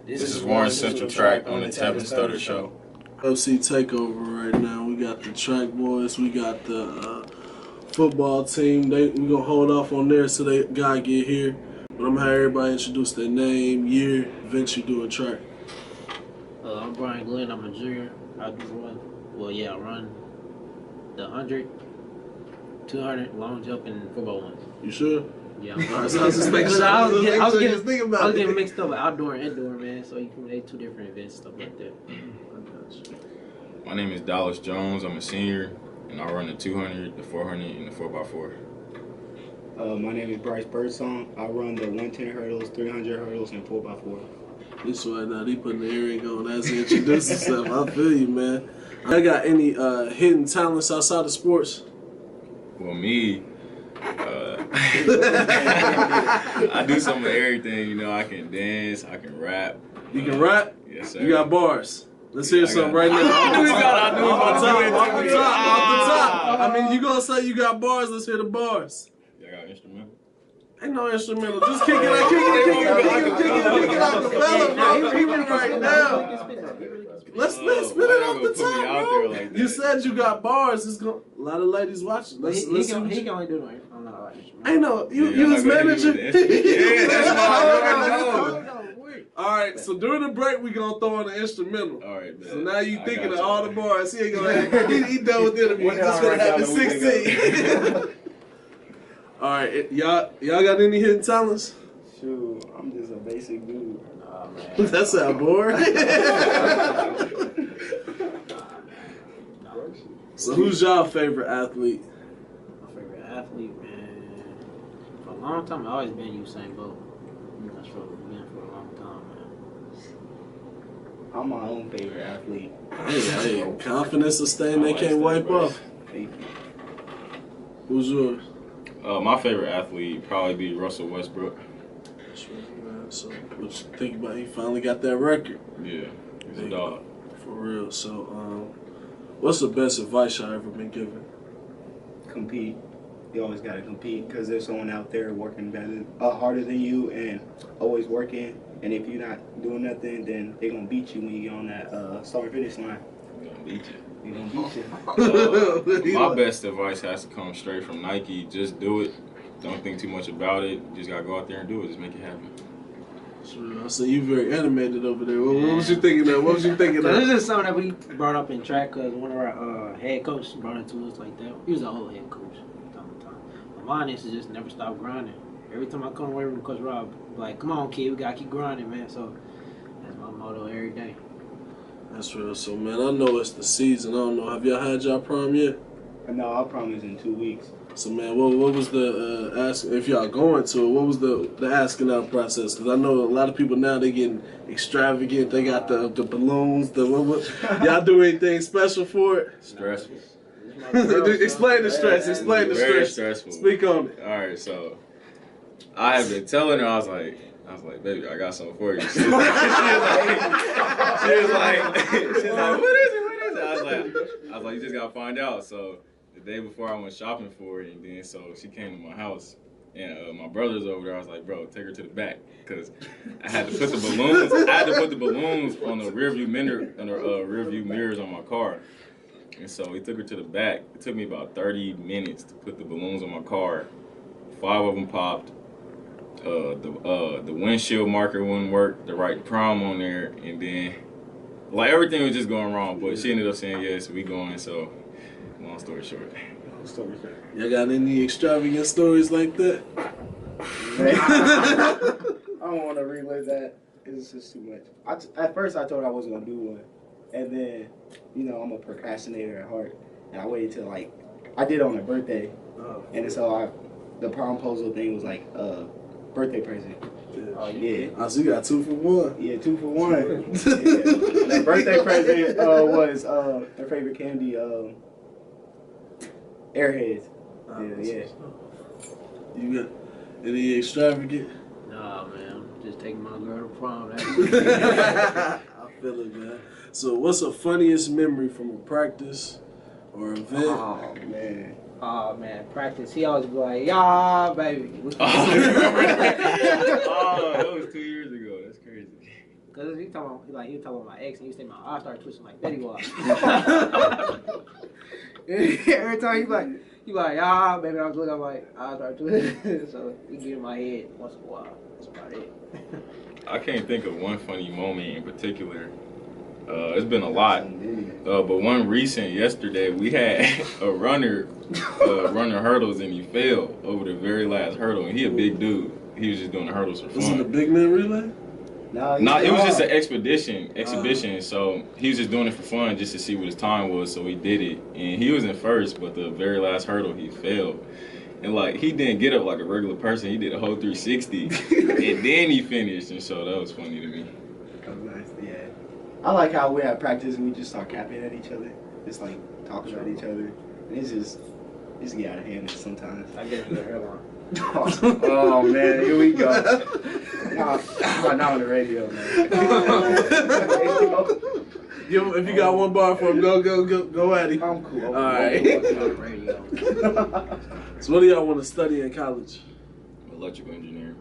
This is Warren Central Track on the Tevin Studdard Show. FC Takeover right now. We got the track boys. We got the football team. We gonna hold off on there so they gotta get here. But I'm gonna have everybody introduce their name, year, events you do a track. I'm Brian Glenn. I'm a junior. I run the 100, 200, long jump, and football ones. You sure? Yeah. Alright, so I was just making sure. I was I getting mixed up with outdoor and indoor, man. So you can make two different events, stuff like that. My name is Dallas Jones. I'm a senior, and I run the 200, the 400, and the 4x4. My name is Bryce Birdsong. I run the 110 hurdles, 300 hurdles, and 4x4. This right now, he putting the earring on as he introduces himself. I feel you, man. I got any hidden talents outside of sports? Well, me, I do some of everything. You know, I can dance, I can rap. You can rap? Yes, sir. You got bars. Let's hear something right now. Off the top. I mean, you gonna say you got bars? Let's hear the bars. Y'all got instrumental? Ain't no instrumental. Just kick it out the fella, bro. Kick it right now. Let's spit it off the top, bro. Like you said you got bars. It's gonna a lot of ladies watching. He can only do it. I'm not like I know you was manager. Yeah, that's why I All right, so during the break we gonna throw in an instrumental. All right, man. So now you thinking of all the bars. He ain't gonna. He done with the interview. He's just gonna have it 16. All right, y'all got any hidden talents? Shoot, I'm just a basic dude. Nah, man. That's how boring. So who's y'all favorite athlete? My favorite athlete, man. For a long time, I've always been Usain Bolt. That's for a long time, man. I'm my own favorite athlete. Hey, confidence is thing they can't wipe off. Thank you. Who's yours? My favorite athlete would probably be Russell Westbrook. So what you think about? He finally got that record. Yeah, he's a dog. For real. So, what's the best advice y'all ever been given? Compete. You always gotta compete because there's someone out there working better, harder than you, and always working. And if you're not doing nothing, then they're gonna beat you when you get on that start finish line. He's gonna beat you. They're gonna beat you. My best advice has to come straight from Nike. Just do it. Don't think too much about it. Just gotta go out there and do it. Just make it happen. I see you very animated over there. What was you thinking of? What was you thinking So of? this is something that we brought up in track because one of our head coaches brought it to us like that. He was an old head coach time to time. But mine is to just never stop grinding. Every time I come away from Coach Rob, like, come on, kid, we gotta keep grinding, man. So that's my motto every day. That's real. So, man, I know it's the season. I don't know. Have y'all had y'all prom yet? No, I promise in 2 weeks. So, man, what was the ask? If y'all going to it, what was the asking out process? Because I know a lot of people now, they getting extravagant. They got the balloons. Y'all do anything special for it? Stressful. Explain the stress. Explain the Very stress. stressful. Speak on it. All right, so I have been telling her, I was like, baby, I got something for you. She was like, what is it? I was like, you just gotta find out. So the day before I went shopping for it, and then so she came to my house, and my brother's over there. I was like, bro, take her to the back, because I had to put the balloons. On the rearview mirrors on my car. And so he took her to the back. It took me about 30 minutes to put the balloons on my car. 5 of them popped. The windshield marker wouldn't work. The right prom on there, and then like everything was just going wrong. But she ended up saying yes, we going. So long story short. Y'all got any extravagant stories like that? I don't want to relive that. It's just too much. At first, I told her I wasn't gonna do one, and then, you know, I'm a procrastinator at heart, and I waited till like I did it on her birthday, and so the proposal thing was like birthday present. Oh yeah. Oh, so you got 2 for 1. Yeah, 2 for 1. The birthday present was her favorite candy, Airheads. Yeah. You got any extravagant? Nah, man, I'm just taking my girl to prom. I feel it, man. So, what's the funniest memory from a practice or event? Oh man, practice. He always be like, "Yeah, baby." I remember that. Oh, that was 2 years ago. That's crazy. Cause he talking about my ex, and he said I started twisting like Betty Boy. Every time he like, ah, baby, I was looking, I'm like, I started twisting. So he get in my head once in a while. That's about it. I can't think of one funny moment in particular. It's been a lot. But one recent yesterday, we had a runner running hurdles and he fell over the very last hurdle. And he a big dude. He was just doing the hurdles for fun. Was it a big man relay? No, it was just an exhibition. So he was just doing it for fun, just to see what his time was. So he did it, and he was in first, but the very last hurdle he failed, and like he didn't get up like a regular person. He did a whole 360, and then he finished, and so that was funny to me. That was nice. Yeah, I like how we have practice and we just start capping at each other, just like talking about each other. And it's just get out of hand sometimes. I get the hairline. Oh man, here we go. Not on the radio, man. If you got one bar for him, go at him. I'm cool. All right. So what do y'all want to study in college? Electrical engineering.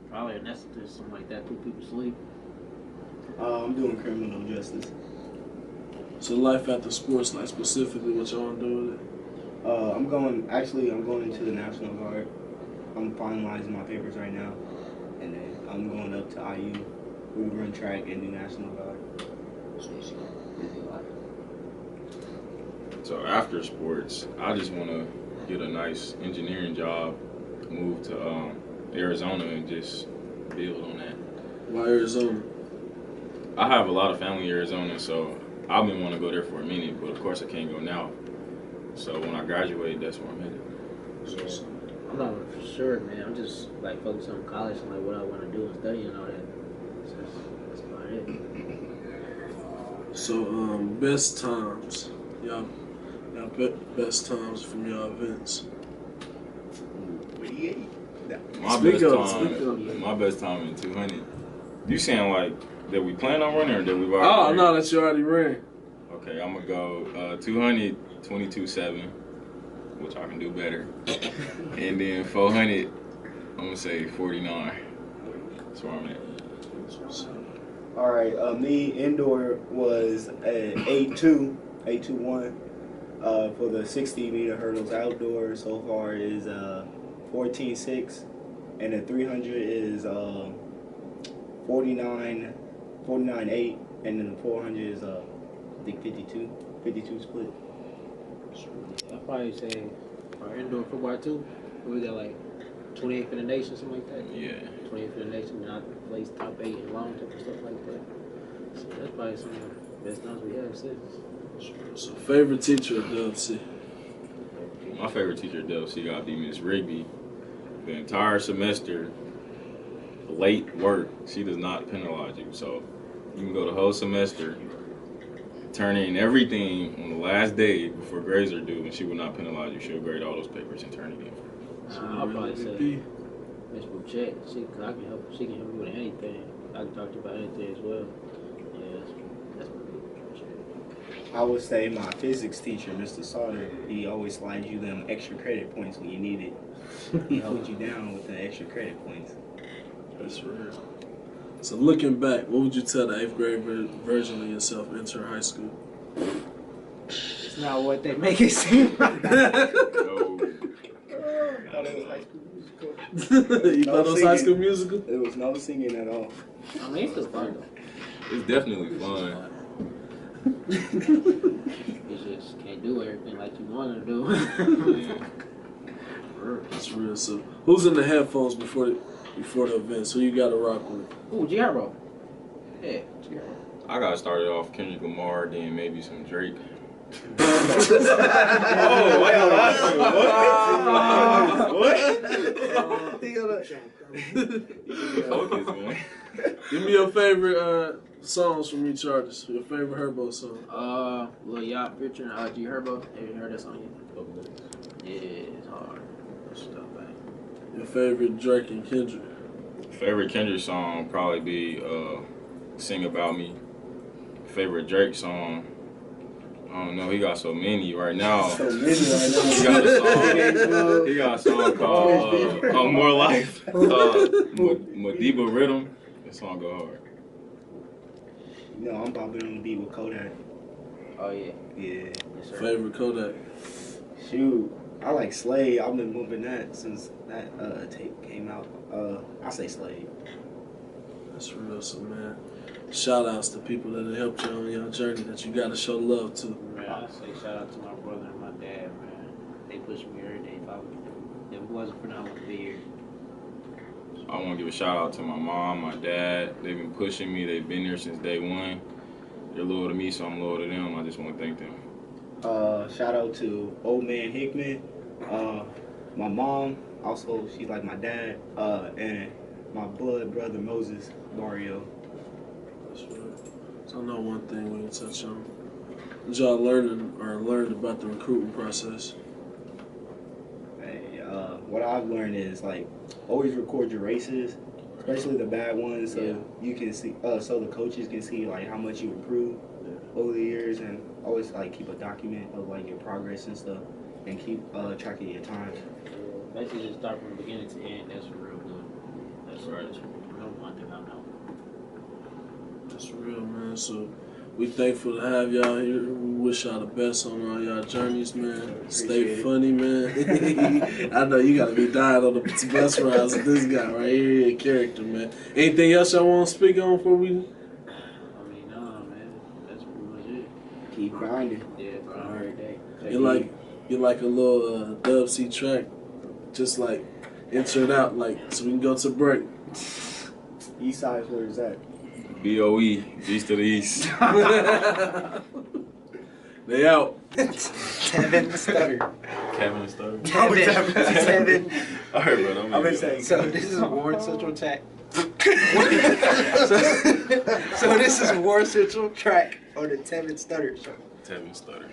Probably anesthetist, something like that. Put people to sleep. I'm doing criminal justice. So life after sports, like specifically what y'all want to do with it? I'm going into the National Guard. I'm finalizing my papers right now. And then I'm going up to IU. We run track and do National Guard. Busy life. So after sports, I just want to get a nice engineering job, move to Arizona, and just build on that. Why Arizona? I have a lot of family in Arizona, so I've been wanting to go there for a minute, but of course I can't go now. So when I graduate, that's where I'm headed. I'm not for sure, man. I'm just like focused on college and like what I want to do and study and all that. So that's about it. So best times, y'all best times from y'all events. My best time in 200. You saying like that we plan on running or that we've already? Oh no, that you already ran. Okay, I'm gonna go 200, 22.7, which I can do better, and then 400, I'm gonna say 49. That's where I'm at. All right, me indoor was at 8.21. For the 60-meter hurdles outdoor so far is 14.6, and the 300 is 49.8, and then the 400 is I think 52 split. I'd probably say our indoor football too. We got like 28th in the nation, something like that. Yeah. 28th in the nation, and I placed top 8 in long jump and stuff like that. So that's probably some of the best times we have since. So favorite teacher at WC? My favorite teacher at WC got to be Miss Rigby. The entire semester, late work, she does not penalize you. So you can go the whole semester, turn in everything on the last day before grades are due, and she will not penalize you. She'll grade all those papers and turn it in. I'll probably say Miss Bouchette. She can help me with anything. I can talk to you about anything as well. Yeah, that's my favorite. I would say my physics teacher, Mr. Studdard, he always slides you them extra credit points when you need it. He holds you down with the extra credit points. That's real. So looking back, what would you tell the 8th grade version of yourself entering high school? It's not what they make it seem. No. You thought it was High School Musical? There was no singing at all. I mean, it's still fun though. It's definitely fun. You just can't do everything like you want to do. That's real. So who's in the headphones before the events? Who you got to rock with? Ooh, G-Herbo. Yeah, G-Herbo. I got started off Kendrick Lamar, then maybe some Drake. Oh, wait, Focus, man. Give me your favorite songs from each artist. Your favorite Herbo song. Lil Yachty featuring G-Herbo. Have you heard that song yet? Yeah, it's hard. That's stuff, man. Your favorite Drake and Kendrick. Favorite Kendrick song probably be "Sing About Me." Favorite Drake song, I don't know. He got so many right now. So many right now. He got a song called "More Life." Madiba Rhythm. That song go hard. You know, I'm bobbing on the beat with Kodak. Oh yeah. Yeah. Yes, sir. Favorite Kodak? Shoot, I like Slade. I've been moving that since that tape came out. I say Slade. That's real, so man. Shout outs to people that have helped you on your journey that you gotta show love to. Man, I say shout out to my brother and my dad, man. They push me every day. If it wasn't for them, I wouldn't be here. I want to give a shout out to my mom, my dad. They've been pushing me. They've been there since day one. They're loyal to me, so I'm loyal to them. I just want to thank them. Shout out to old man Hickman. My mom, also she's like my dad. And my blood brother Moses Mario. That's right. So I know one thing we can touch on. Did y'all learned about the recruiting process? Hey, what I've learned is like always record your races, especially the bad ones, so you can see, so the coaches can see like how much you improved over the years, and always like keep a document of like your progress and stuff, and keep track of your time. Basically, just start from beginning to end. That's real good. That's Right. That's one thing I know. That's real, man. So we thankful to have y'all here. We wish y'all the best on all y'all journeys, man. Stay funny, man. I know you gotta be dying on the bus rides with this guy right here, he a character, man. Anything else y'all want to speak on before we? I mean, nah, man. That's pretty much it. Keep grinding. Yeah, grind every day. You like a little Dub C track, just like enter it out, like so we can go to break. East side, where is that? BOE, east to the east. They out. Tevin Studdard. Kevin Studdard. Tevin. All right, bro. I've been saying. So this is Warren Central track. so this is Warren Central track on the Tevin Studdard show. Tevin Studdard.